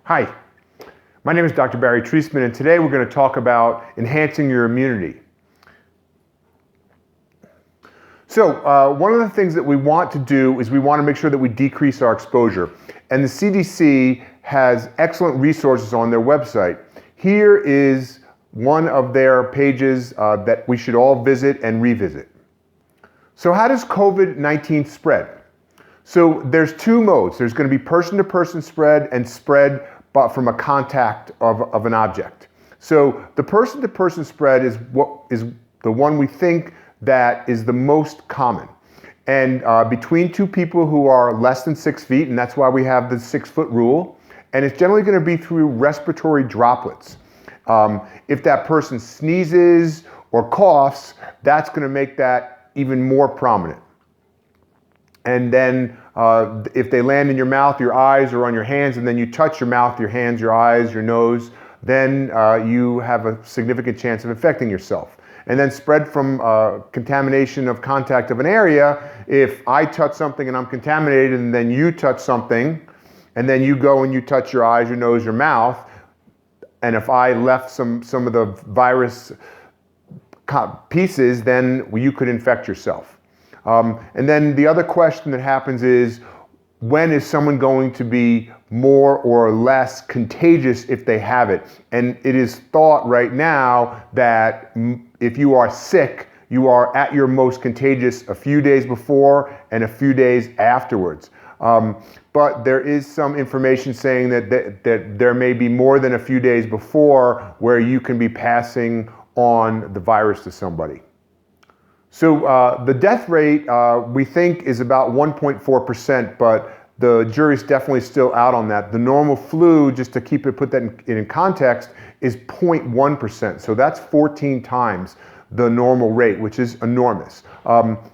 Hi, my name is Dr. Barry Treisman, and today we're going to talk about enhancing your immunity. So one of the things that we want to do is we want to make sure that we decrease our exposure. And the CDC has excellent resources on their website. Here is one of their pages that we should all visit and revisit. So how does COVID-19 spread? So there's two modes. There's going to be person-to-person spread and spread from a contact of an object. So the person-to-person spread is the one we think that is the most common. And between two people who are less than 6 feet, and that's why we have the 6-foot rule, and it's generally going to be through respiratory droplets. If that person sneezes or coughs, that's going to make that even more prominent. And then if they land in your mouth, your eyes, or on your hands, and then you touch your mouth, your hands, your eyes, your nose, then you have a significant chance of infecting yourself. And then spread from contamination of contact of an area. If I touch something and I'm contaminated, and then you touch something, and then you go and you touch your eyes, your nose, your mouth, and if I left some of the virus pieces, then you could infect yourself. And then the other question that happens is, when is someone going to be more or less contagious if they have it? And it is thought right now that if you are sick, you are at your most contagious a few days before and a few days afterwards. But there is some information saying that there may be more than a few days before where you can be passing on the virus to somebody. So the death rate we think is about 1.4%, but the jury's definitely still out on that. The normal flu, just to put that in context, is 0.1%. So that's 14 times the normal rate, which is enormous.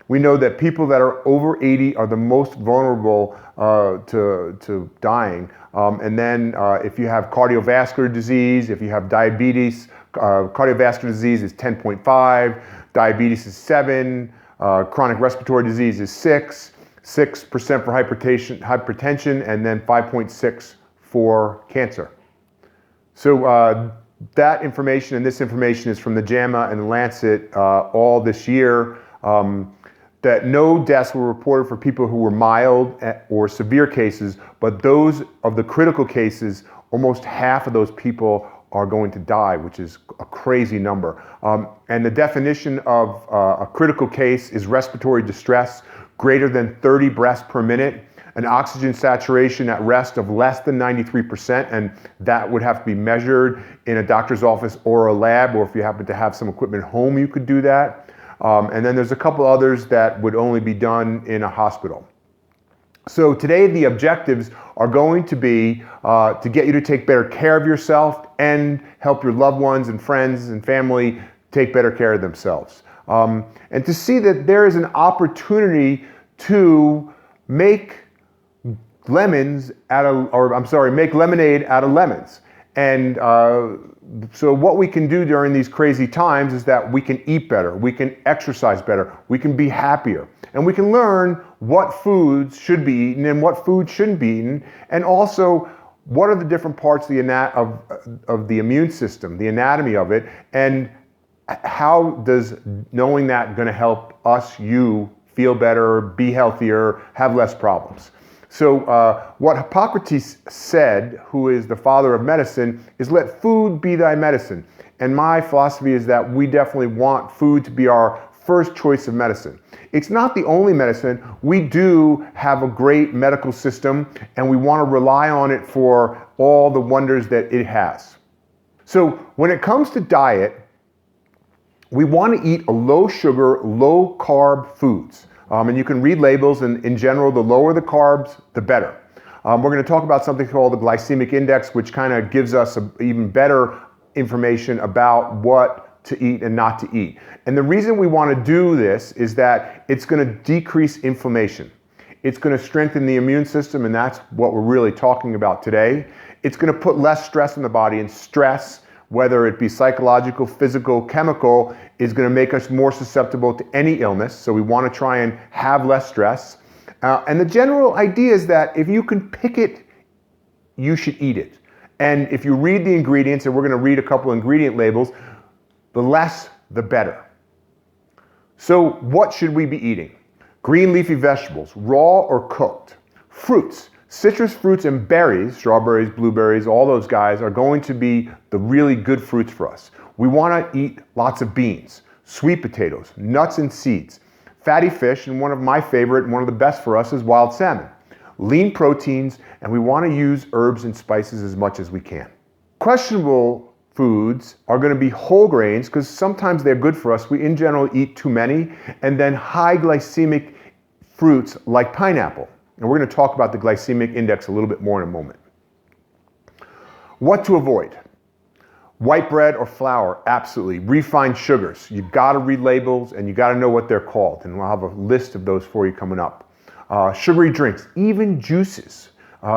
We know that people that are over 80 are the most vulnerable to dying. And then if you have cardiovascular disease, if you have diabetes, cardiovascular disease is 10.5, diabetes is 7, chronic respiratory disease is 6% for hypertension, and then 5.6 for cancer. So that information and this information is from the JAMA and Lancet all this year, that no deaths were reported for people who were mild or severe cases, but those of the critical cases, almost half of those people are going to die, which is a crazy number. And the definition of a critical case is respiratory distress greater than 30 breaths per minute, an oxygen saturation at rest of less than 93%, and that would have to be measured in a doctor's office or a lab, or if you happen to have some equipment at home, you could do that. And then there's a couple others that would only be done in a hospital. So today the objectives are going to be to get you to take better care of yourself and help your loved ones and friends and family take better care of themselves. And to see that there is an opportunity to make lemonade out of lemons. And so what we can do during these crazy times is that we can eat better, we can exercise better, we can be happier, and we can learn what foods should be eaten and what foods shouldn't be eaten, and also what are the different parts of the immune system, the anatomy of it, and how does knowing that going to help you feel better, be healthier, have less problems. So what Hippocrates said, who is the father of medicine, is let food be thy medicine. And my philosophy is that we definitely want food to be our first choice of medicine. It's not the only medicine. We do have a great medical system, and we want to rely on it for all the wonders that it has. So when it comes to diet, we want to eat a low sugar, low carb foods. And you can read labels, and in general, the lower the carbs, the better. We're going to talk about something called the glycemic index, which kind of gives us even better information about what to eat and not to eat. And the reason we want to do this is that it's going to decrease inflammation. It's going to strengthen the immune system, and that's what we're really talking about today. It's going to put less stress in the body, and stress, whether it be psychological, physical, chemical, is going to make us more susceptible to any illness. So we want to try and have less stress. And the general idea is that if you can pick it, you should eat it. And if you read the ingredients, and we're going to read a couple ingredient labels, the less, the better. So what should we be eating? Green leafy vegetables, raw or cooked. Fruits, citrus fruits and berries, strawberries, blueberries, all those guys are going to be the really good fruits for us. We want to eat lots of beans, sweet potatoes, nuts and seeds, fatty fish, and one of my favorite and one of the best for us is wild salmon. Lean proteins, and we want to use herbs and spices as much as we can. Questionable foods are going to be whole grains because sometimes they're good for us. We in general eat too many. And then high glycemic fruits like pineapple. And we're going to talk about the glycemic index a little bit more in a moment. What to avoid? White bread or flour, absolutely. Refined sugars, you've got to read labels and you got to know what they're called. And we'll have a list of those for you coming up. Sugary drinks, even juices.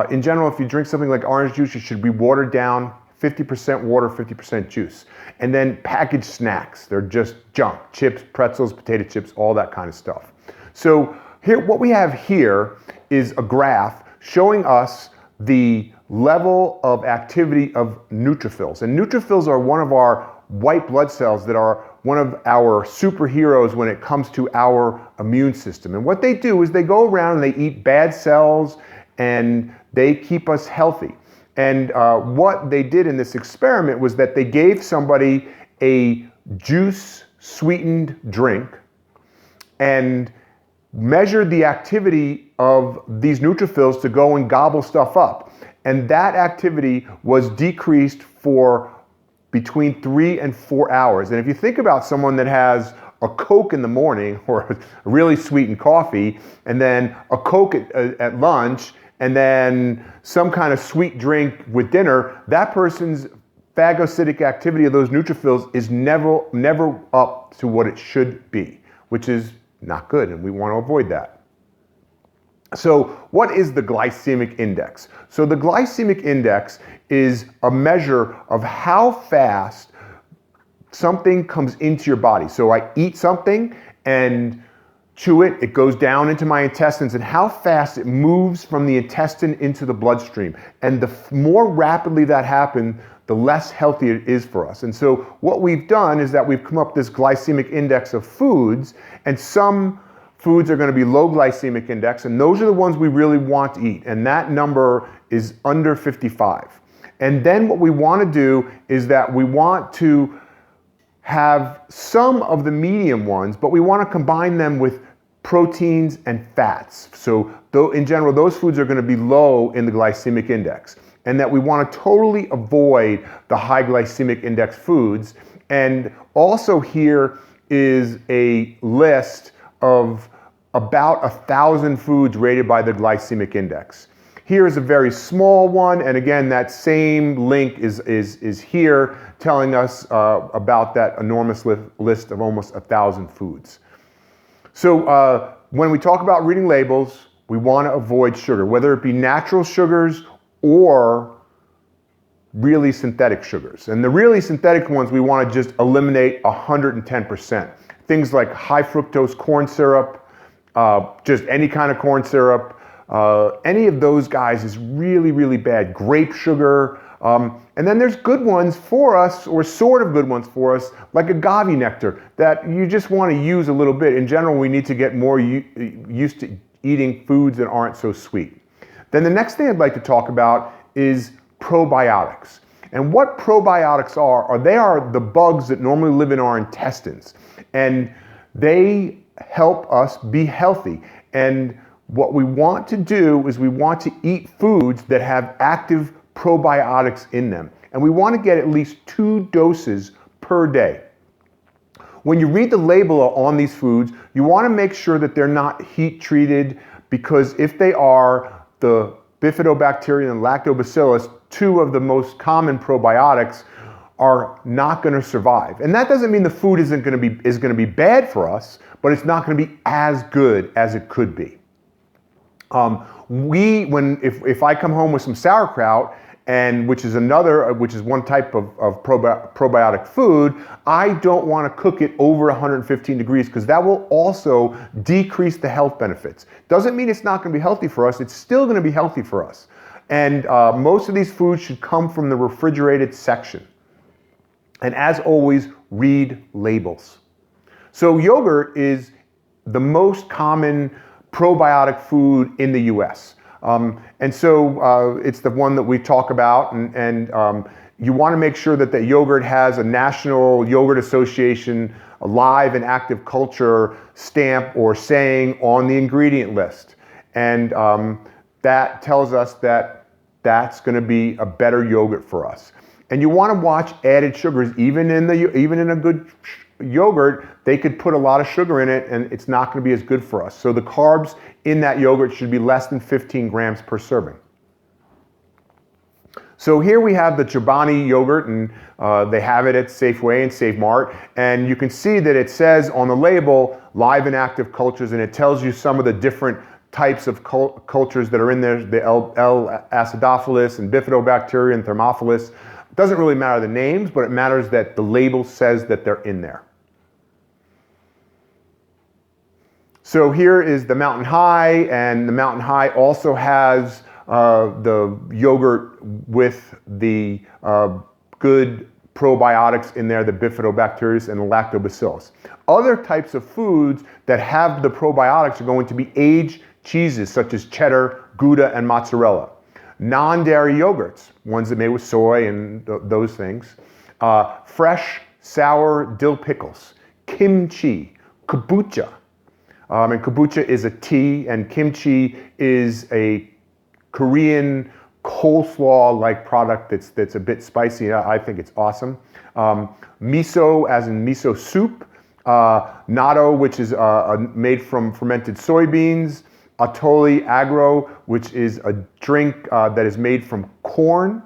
In general, if you drink something like orange juice, it should be watered down. 50% water, 50% juice. And then packaged snacks. They're just junk. Chips, pretzels, potato chips, all that kind of stuff. So here, what we have here is a graph showing us the level of activity of neutrophils. And neutrophils are one of our white blood cells that are one of our superheroes when it comes to our immune system. And what they do is they go around and they eat bad cells and they keep us healthy. And what they did in this experiment was that they gave somebody a juice sweetened drink and measured the activity of these neutrophils to go and gobble stuff up. And that activity was decreased for between 3 and 4 hours. And if you think about someone that has a Coke in the morning or a really sweetened coffee, and then a Coke at lunch, and then some kind of sweet drink with dinner, that person's phagocytic activity of those neutrophils is never up to what it should be, which is not good, and we want to avoid that. So what is the glycemic index? So the glycemic index is a measure of how fast something comes into your body. So I eat something and chew it, it goes down into my intestines, and how fast it moves from the intestine into the bloodstream. And the more rapidly that happens, the less healthy it is for us. And so what we've done is that we've come up with this glycemic index of foods, and some foods are going to be low glycemic index, and those are the ones we really want to eat. And that number is under 55. And then what we want to do is that we want to have some of the medium ones, but we want to combine them with proteins and fats. So in general, those foods are going to be low in the glycemic index, and that we want to totally avoid the high glycemic index foods. And also here is a list of about 1,000 foods rated by the glycemic index. Here is a very small one, and again, that same link is here telling us about that enormous list of almost 1,000 foods. So when we talk about reading labels, we want to avoid sugar, whether it be natural sugars or really synthetic sugars. And the really synthetic ones, we want to just eliminate 110%. Things like high fructose corn syrup, just any kind of corn syrup, any of those guys is really, really bad. Grape sugar. And then there's good ones for us, or sort of good ones for us, like agave nectar, that you just want to use a little bit. In general, we need to get more used to eating foods that aren't so sweet. Then the next thing I'd like to talk about is probiotics. And what probiotics are they are the bugs that normally live in our intestines. And they help us be healthy. And what we want to do is we want to eat foods that have active probiotics in them. And we want to get at least 2 doses per day. When you read the label on these foods, you want to make sure that they're not heat treated, because if they are, the bifidobacterium and lactobacillus, 2 of the most common probiotics, are not going to survive. And that doesn't mean the food is going to be bad for us, but it's not going to be as good as it could be. If I come home with some sauerkraut, and which is one type of probiotic food, I don't want to cook it over 115 degrees, because that will also decrease the health benefits. Doesn't mean it's not going to be healthy for us. It's still going to be healthy for us. And most of these foods should come from the refrigerated section. And as always, read labels. So yogurt is the most common probiotic food in the US. And so it's the one that we talk about, and you want to make sure that the yogurt has a National Yogurt Association live and active culture stamp or saying on the ingredient list. And that tells us that that's going to be a better yogurt for us. And you want to watch added sugars. Even in a good yogurt, they could put a lot of sugar in it and it's not going to be as good for us. So the carbs in that yogurt should be less than 15 grams per serving. So here we have the Chobani yogurt, and they have it at Safeway and Save Mart, and you can see that it says on the label live and active cultures, and it tells you some of the different types of cultures that are in there, the L. acidophilus and bifidobacteria and thermophilus. It doesn't really matter the names, but it matters that the label says that they're in there. So here is the Mountain High, and the Mountain High also has the yogurt with the good probiotics in there, the bifidobacteria and the lactobacillus. Other types of foods that have the probiotics are going to be aged cheeses such as cheddar, Gouda, and mozzarella. Non-dairy yogurts, ones that are made with soy and those things. Fresh, sour dill pickles, kimchi, kombucha. And kombucha is a tea, and kimchi is a Korean coleslaw-like product that's a bit spicy. I think it's awesome. Miso, as in miso soup. Natto, which is made from fermented soybeans. Atoli agro, which is a drink that is made from corn.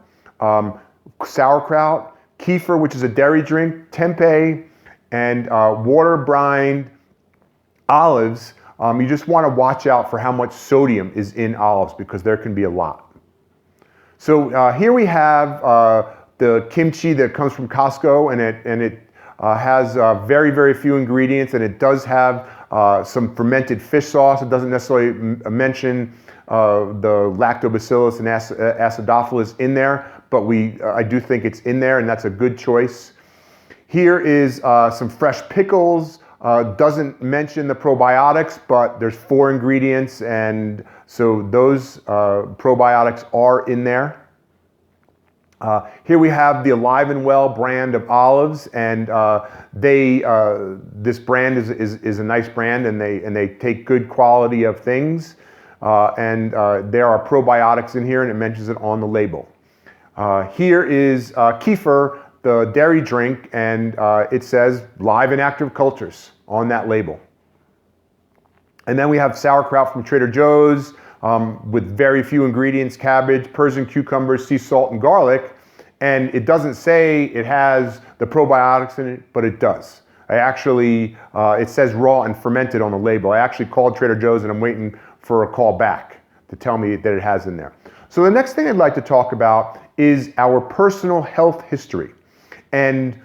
Sauerkraut. Kefir, which is a dairy drink. Tempeh, and water-brined olives. You just want to watch out for how much sodium is in olives because there can be a lot. So here we have the kimchi that comes from Costco, and it has very, very few ingredients, and it does have some fermented fish sauce. It doesn't necessarily mention the lactobacillus and acidophilus in there, but I do think it's in there, and that's a good choice. Here is some fresh pickles. Doesn't mention the probiotics, but there's 4 ingredients, and so those probiotics are in there. Here we have the Alive and Well brand of olives, and this brand is a nice brand, and they take good quality of things, and there are probiotics in here, and it mentions it on the label. Here is kefir, the dairy drink, and it says live and active cultures on that label. And then we have sauerkraut from Trader Joe's with very few ingredients: cabbage, Persian cucumbers, sea salt, and garlic. And it doesn't say it has the probiotics in it, but it does. It says raw and fermented on the label. I actually called Trader Joe's, and I'm waiting for a call back to tell me that it has in there. So the next thing I'd like to talk about is our personal health history and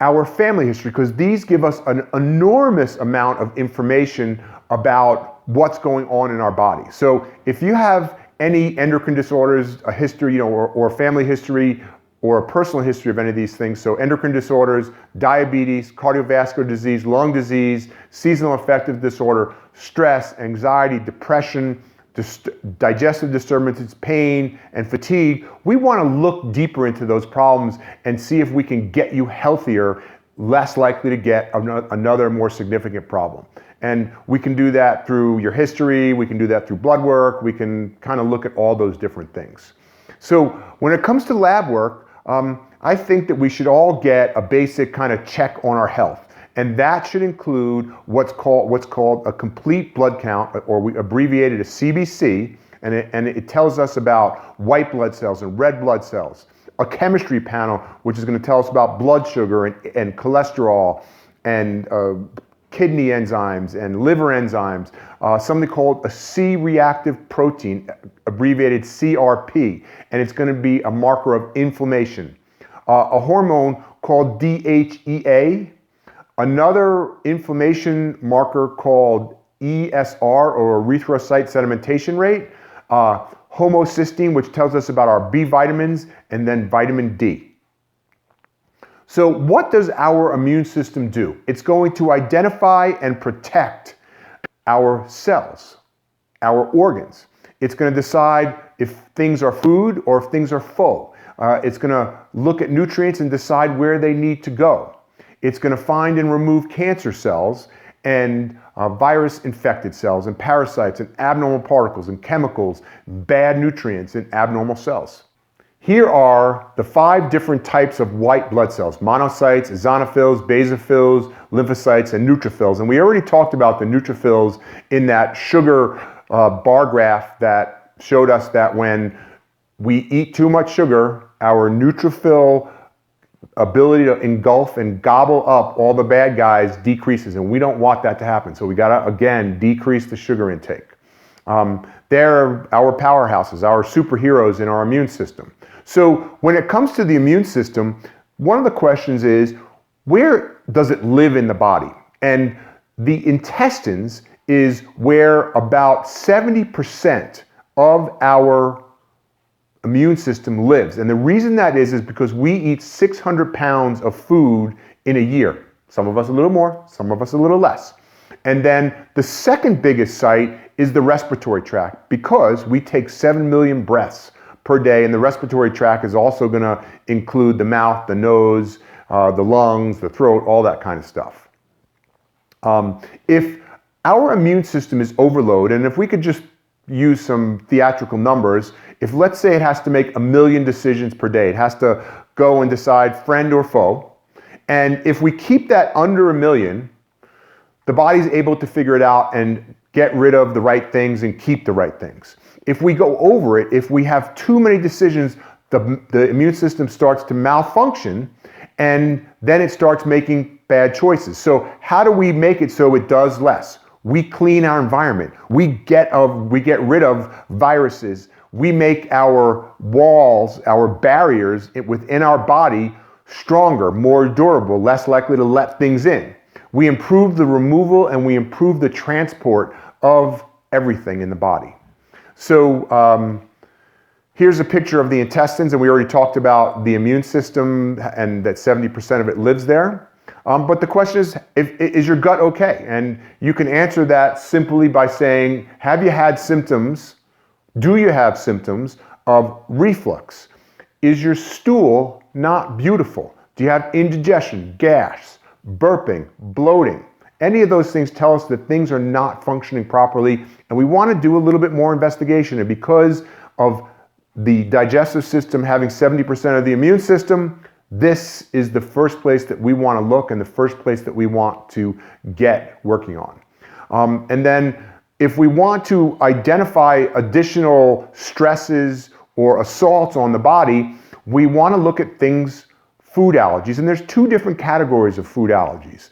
our family history, because these give us an enormous amount of information about what's going on in our body. So if you have any endocrine disorders, a history, or a family history, or a personal history of any of these things, so endocrine disorders, diabetes, cardiovascular disease, lung disease, seasonal affective disorder, stress, anxiety, depression, digestive disturbances, pain, and fatigue, we want to look deeper into those problems and see if we can get you healthier, less likely to get another more significant problem. And we can do that through your history, we can do that through blood work, we can kind of look at all those different things. So when it comes to lab work, I think that we should all get a basic kind of check on our health. And that should include what's called a complete blood count, or we abbreviated as CBC, and it tells us about white blood cells and red blood cells. A chemistry panel, which is going to tell us about blood sugar and cholesterol and kidney enzymes and liver enzymes. Something called a C-reactive protein, abbreviated CRP, and it's going to be a marker of inflammation. A hormone called DHEA. Another inflammation marker called ESR, or erythrocyte sedimentation rate. homocysteine, which tells us about our B vitamins, and then vitamin D. So what does our immune system do? It's going to identify and protect our cells, our organs. It's going to decide if things are food or if things are foe. It's going to look at nutrients and decide where they need to go. It's going to find and remove cancer cells and virus-infected cells and parasites and abnormal particles and chemicals, bad nutrients in abnormal cells. Here are the 5 different types of white blood cells: monocytes, eosinophils, basophils, lymphocytes, and neutrophils. And we already talked about the neutrophils in that sugar bar graph that showed us that when we eat too much sugar, our neutrophil ability to engulf and gobble up all the bad guys decreases, and we don't want that to happen. So we gotta, again, decrease the sugar intake. They're our powerhouses, our superheroes in our immune system. So when it comes to the immune system, one of the questions is, where does it live in the body? And the intestines is where about 70% of our immune system lives. And the reason that is because we eat 600 pounds of food in a year. Some of us a little more, some of us a little less. And then the second biggest site is the respiratory tract, because we take 7 million breaths per day, and the respiratory tract is also going to include the mouth, the nose, the lungs, the throat, all that kind of stuff. If our immune system is overloaded, and if we could just use some theatrical numbers, if let's say it has to make 1 million decisions per day, it has to go and decide friend or foe, and if we keep that under 1 million, the body's able to figure it out and get rid of the right things and keep the right things. If we go over it, if we have too many decisions, the immune system starts to malfunction, and then it starts making bad choices. So how do we make it so it does less? We clean our environment. We get rid of viruses. We make our walls, our barriers within our body stronger, more durable, less likely to let things in. We improve the removal and we improve the transport of everything in the body. So here's a picture of the intestines, and we already talked about the immune system and that 70% of it lives there. But the question is your gut okay? And you can answer that simply by saying, have you had symptoms? Do you have symptoms of reflux? Is your stool not beautiful? Do you have indigestion, gas, burping, bloating? Any of those things tell us that things are not functioning properly, and we want to do a little bit more investigation. And because of the digestive system having 70% of the immune system, this is the first place that we want to look and the first place that we want to get working on. And then if we want to identify additional stresses or assaults on the body, we want to look at things, food allergies. And there's 2 different categories of food allergies.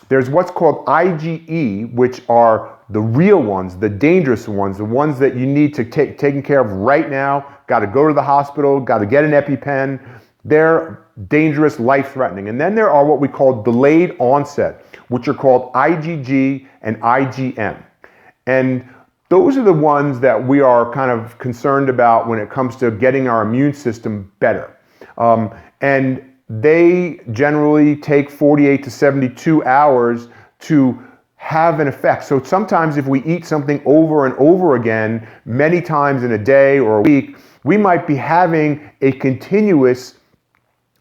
There's what's called IgE, which are the real ones, the dangerous ones, the ones that you need to take taken care of right now, got to go to the hospital, got to get an EpiPen. They're dangerous, life-threatening. And then there are what we call delayed onset, which are called IgG and IgM. And those are the ones that we are kind of concerned about when it comes to getting our immune system better. And they generally take 48 to 72 hours to have an effect. So sometimes if we eat something over and over again, many times in a day or a week, we might be having a continuous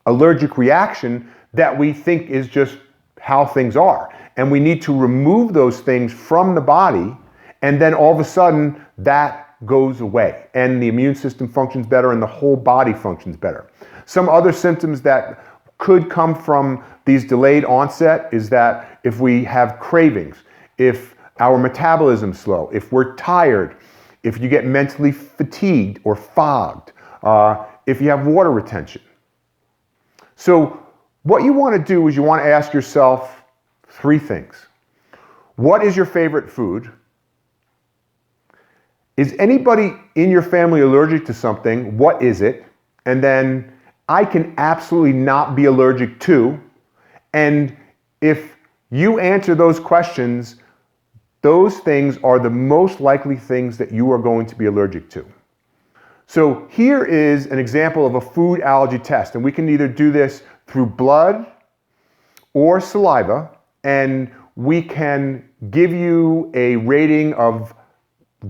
allergic reaction that we think is just how things are. And we need to remove those things from the body, and then all of a sudden that goes away and the immune system functions better and the whole body functions better. Some other symptoms that could come from these delayed onset is that if we have cravings, if our metabolism's slow, if we're tired, if you get mentally fatigued or fogged, if you have water retention. So what you want to do is you want to ask yourself 3 things. What is your favorite food? Is anybody in your family allergic to something? What is it? And then I can absolutely not be allergic to. And if you answer those questions, those things are the most likely things that you are going to be allergic to. So here is an example of a food allergy test, and we can either do this through blood or saliva, and we can give you a rating of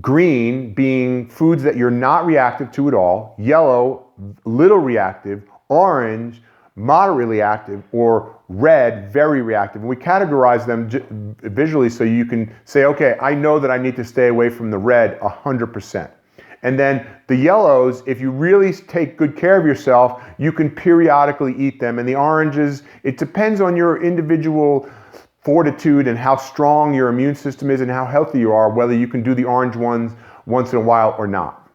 green being foods that you're not reactive to at all, yellow, little reactive, orange, moderately reactive, or red, very reactive. And we categorize them visually so you can say, okay, I know that I need to stay away from the red 100%. And then the yellows, if you really take good care of yourself, you can periodically eat them. And the oranges, it depends on your individual fortitude and how strong your immune system is and how healthy you are, whether you can do the orange ones once in a while or not.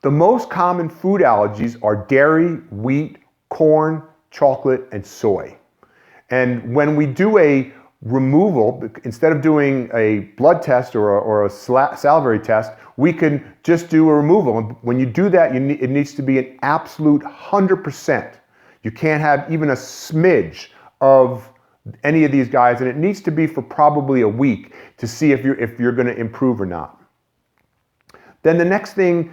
The most common food allergies are dairy, wheat, corn, chocolate, and soy. And when we do a removal, instead of doing a blood test or a salivary test, we can just do a removal. And when you do that, it needs to be an absolute 100%. You can't have even a smidge of any of these guys, and it needs to be for probably a week to see if you're going to improve or not. Then the next thing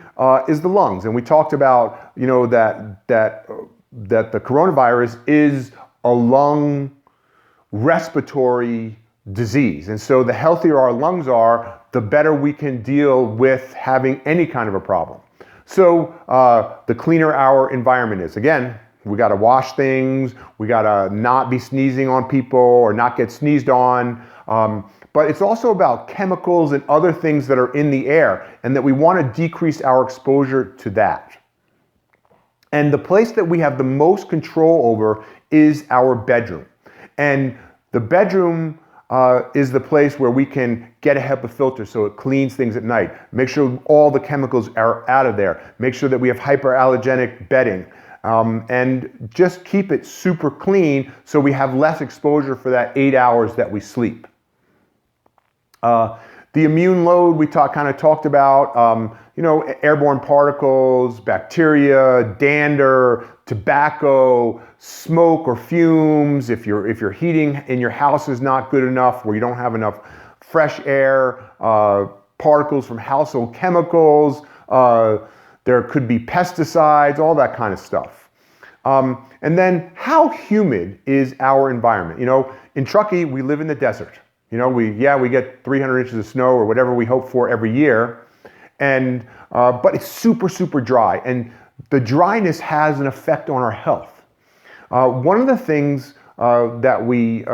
is the lungs, and we talked about that the coronavirus is a lung respiratory disease, and so the healthier our lungs are, the better we can deal with having any kind of a problem. So the cleaner our environment is. Again, we got to wash things, we got to not be sneezing on people or not get sneezed on. But it's also about chemicals and other things that are in the air, and that we want to decrease our exposure to that. And the place that we have the most control over is our bedroom. And the bedroom is the place where we can get a HEPA filter so it cleans things at night. Make sure all the chemicals are out of there. Make sure that we have hyperallergenic bedding. And just keep it super clean so we have less exposure for that 8 hours that we sleep. The immune load we kind of talked about, airborne particles, bacteria, dander, tobacco, smoke or fumes. If your heating in your house is not good enough, where you don't have enough fresh air, particles from household chemicals, there could be pesticides, all that kind of stuff. And then how humid is our environment? In Truckee, we live in the desert. We get 300 inches of snow or whatever we hope for every year. And, but it's super, super dry. And the dryness has an effect on our health. One of the things that we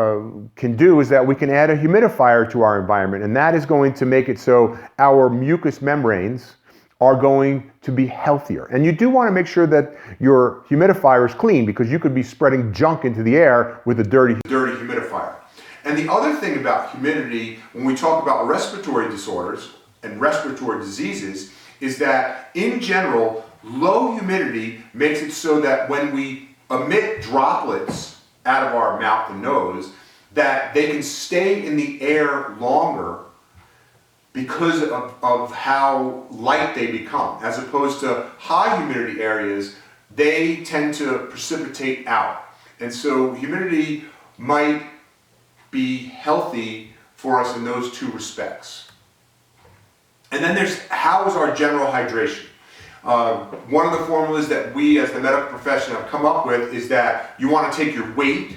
can do is that we can add a humidifier to our environment. And that is going to make it so our mucous membranes are going to be healthier. And you do want to make sure that your humidifier is clean, because you could be spreading junk into the air with a dirty humidifier. And the other thing about humidity, when we talk about respiratory disorders and respiratory diseases, is that in general, low humidity makes it so that when we emit droplets out of our mouth and nose, that they can stay in the air longer because of how light they become. As opposed to high humidity areas, they tend to precipitate out. And so humidity might be healthy for us in those two respects. And then there's how is our general hydration. One of the formulas that we as the medical profession have come up with is that you want to take your weight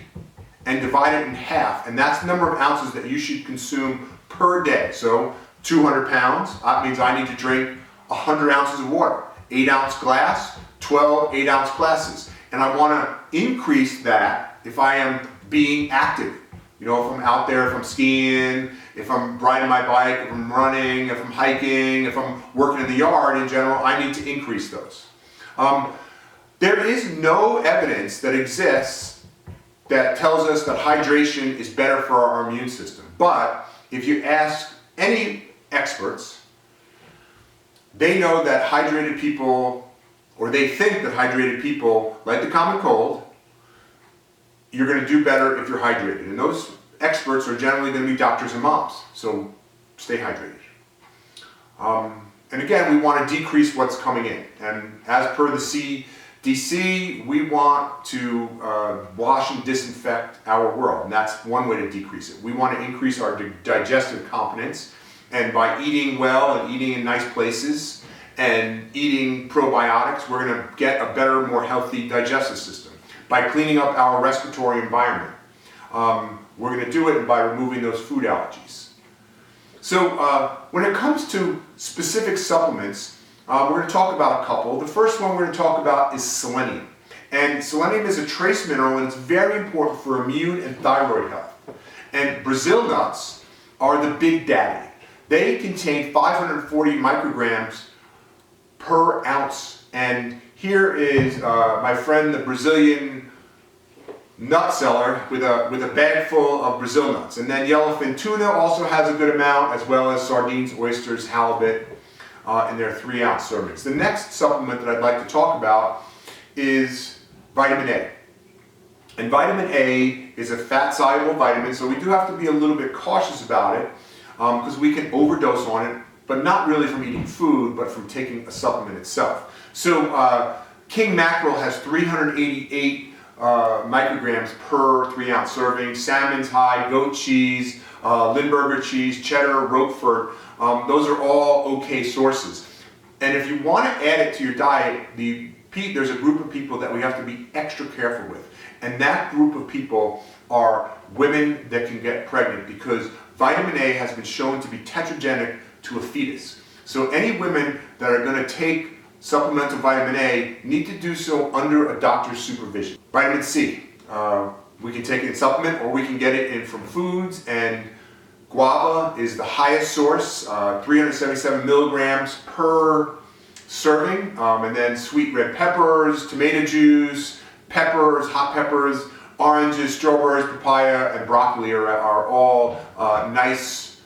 and divide it in half, and that's the number of ounces that you should consume per day. So 200 pounds, that means I need to drink 100 ounces of water, 8-ounce glass, 12 8-ounce glasses. And I want to increase that if I am being active. If I'm out there, if I'm skiing, if I'm riding my bike, if I'm running, if I'm hiking, if I'm working in the yard in general, I need to increase those. There is no evidence that exists that tells us that hydration is better for our immune system. But if you ask any experts, they know that hydrated people, or they think that hydrated people, like the common cold, you're going to do better if you're hydrated. And those experts are generally going to be doctors and moms. So stay hydrated. And again, we want to decrease what's coming in. And as per the CDC, we want to wash and disinfect our world. And that's one way to decrease it. We want to increase our digestive competence. And by eating well and eating in nice places and eating probiotics, we're going to get a better, more healthy digestive system. By cleaning up our respiratory environment, we're going to do it by removing those food allergies. So when it comes to specific supplements, we're going to talk about a couple. The first one we're going to talk about is selenium. And selenium is a trace mineral, and it's very important for immune and thyroid health. And Brazil nuts are the big daddy. They contain 540 micrograms per ounce. And here is my friend, the Brazilian nut seller, with a bag full of Brazil nuts. And then yellowfin tuna also has a good amount, as well as sardines, oysters, halibut in their 3-ounce servings. The next supplement that I'd like to talk about is vitamin A. And vitamin A is a fat-soluble vitamin, so we do have to be a little bit cautious about it because we can overdose on it, but not really from eating food, but from taking a supplement itself. So king mackerel has 388 micrograms per 3-ounce serving. Salmon's high, goat cheese, Limburger cheese, cheddar, Roquefort, those are all okay sources. And if you want to add it to your diet, there's a group of people that we have to be extra careful with. And that group of people are women that can get pregnant, because vitamin A has been shown to be tetragenic to a fetus. So any women that are going to take supplemental vitamin A need to do so under a doctor's supervision. Vitamin C, we can take it in supplement, or we can get it in from foods, and guava is the highest source, 377 milligrams per serving, and then sweet red peppers, tomato juice, peppers, hot peppers, oranges, strawberries, papaya, and broccoli are all nice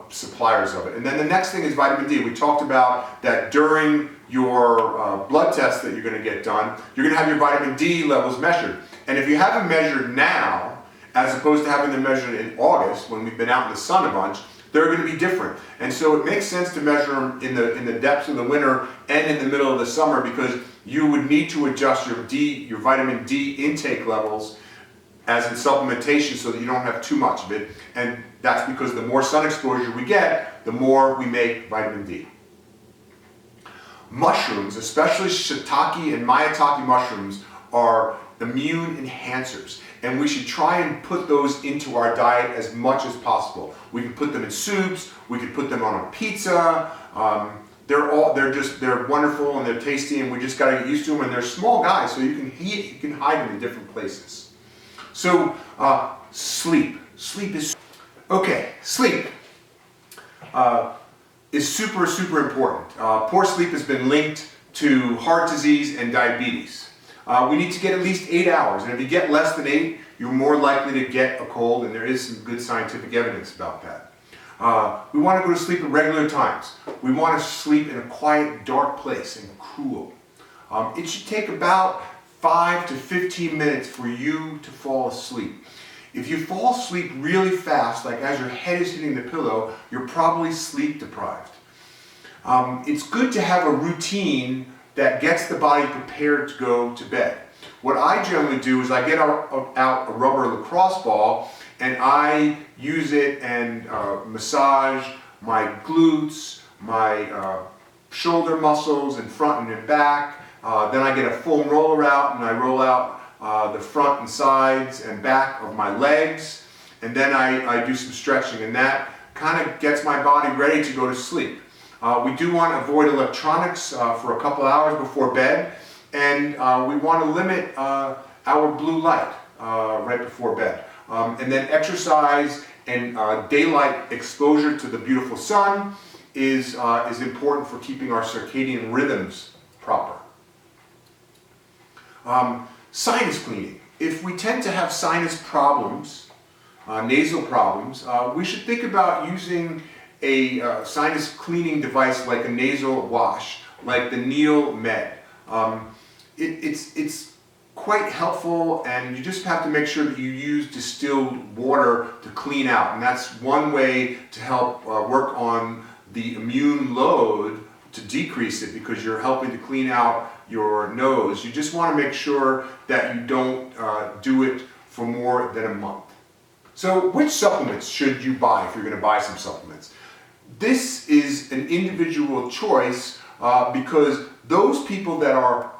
suppliers of it. And then the next thing is vitamin D. We talked about that during your blood test that you're going to get done, you're going to have your vitamin D levels measured. And if you have them measured now, as opposed to having them measured in August when we've been out in the sun a bunch, they're going to be different. And so it makes sense to measure them in the depths of the winter and in the middle of the summer, because you would need to adjust your vitamin D intake levels as in supplementation so that you don't have too much of it. And that's because the more sun exposure we get, the more we make vitamin D. Mushrooms, especially shiitake and maitake mushrooms, are immune enhancers, and we should try and put those into our diet as much as possible. We can put them in soups, we can put them on a pizza. They're wonderful and they're tasty, and we just got to get used to them. And they're small guys, so you can hide them in different places. So sleep is okay. Sleep is super important. Poor sleep has been linked to heart disease and diabetes. We need to get at least 8 hours, and if you get less than 8, you're more likely to get a cold, and there is some good scientific evidence about that. We want to go to sleep at regular times. We want to sleep in a quiet, dark place and cool. It should take about 5 to 15 minutes for you to fall asleep. If you fall asleep really fast, like as your head is hitting the pillow, you're probably sleep deprived. It's good to have a routine that gets the body prepared to go to bed. What I generally do is I get out a rubber lacrosse ball, and I use it and massage my glutes, my shoulder muscles in front and in back. Then I get a foam roller out, and I roll out the front and sides and back of my legs. And then I do some stretching, and that kind of gets my body ready to go to sleep. We do want to avoid electronics for a couple hours before bed, and we want to limit our blue light right before bed. And then exercise and daylight exposure to the beautiful sun is important for keeping our circadian rhythms proper. Sinus cleaning. If we tend to have sinus problems, nasal problems, we should think about using a sinus cleaning device like a nasal wash, like the Neil Med. It's quite helpful, and you just have to make sure that you use distilled water to clean out, and that's one way to help work on the immune load to decrease it, because you're helping to clean out your nose. You just want to make sure that you don't do it for more than a month. So which supplements should you buy if you're going to buy some supplements? This is an individual choice because those people that are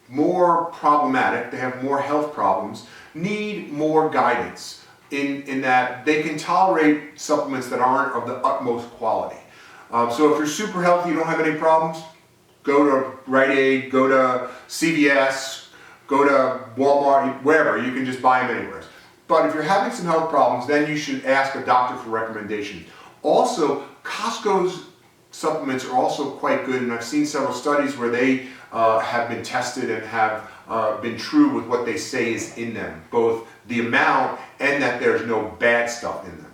more problematic, they have more health problems, need more guidance in that they can tolerate supplements that aren't of the utmost quality. So if you're super healthy, you don't have any problems, go to Rite Aid, go to CVS, go to Walmart, wherever. You can just buy them anywhere. But if you're having some health problems, then you should ask a doctor for recommendations. Also, Costco's supplements are also quite good, and I've seen several studies where they have been tested and have been true with what they say is in them, both the amount and that there's no bad stuff in them.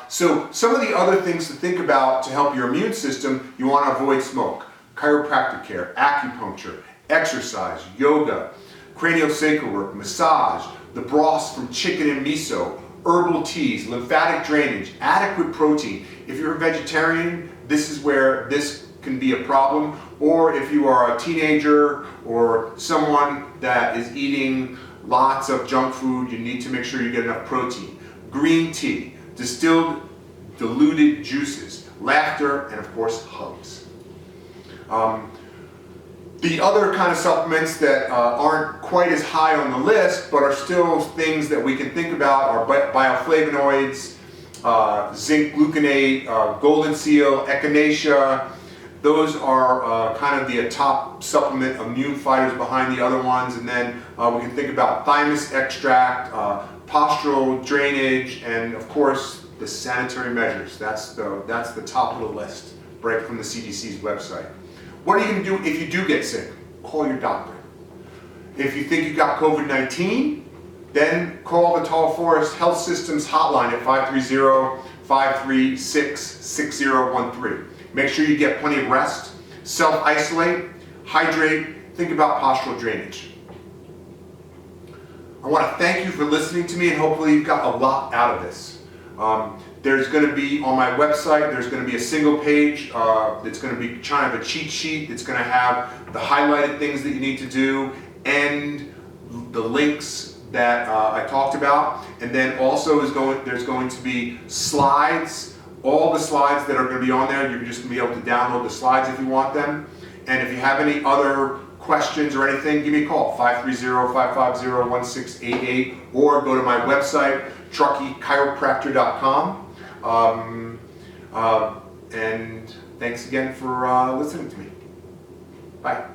So some of the other things to think about to help your immune system, you want to avoid smoke, chiropractic care, acupuncture, exercise, yoga, craniosacral work, massage, the broths from chicken and miso, herbal teas, lymphatic drainage, adequate protein. If you're a vegetarian, this is where this can be a problem. Or if you are a teenager or someone that is eating lots of junk food, you need to make sure you get enough protein. Green tea, distilled diluted juices, laughter, and of course hugs. The other kind of supplements that aren't quite as high on the list, but are still things that we can think about, are bioflavonoids, zinc gluconate, golden seal, echinacea. Those are kind of the top supplement immune fighters behind the other ones. And then we can think about thymus extract, postural drainage, and of course the sanitary measures. That's the top of the list, right from the CDC's website. What are you going to do if you do get sick? Call your doctor. If you think you got COVID-19, then call the Tall Forest Health Systems hotline at 530-536-6013. Make sure you get plenty of rest, self-isolate, hydrate, think about postural drainage. I want to thank you for listening to me, and hopefully you've got a lot out of this. There's going to be, on my website, there's going to be a single page that's going to be kind of a cheat sheet. It's going to have the highlighted things that you need to do and the links that I talked about. And then also there's going to be slides, all the slides that are going to be on there. You're just going to be able to download the slides if you want them. And if you have any other questions or anything, give me a call, 530-550-1688, or go to my website, truckeychiropractor.com. And thanks again for listening to me. Bye.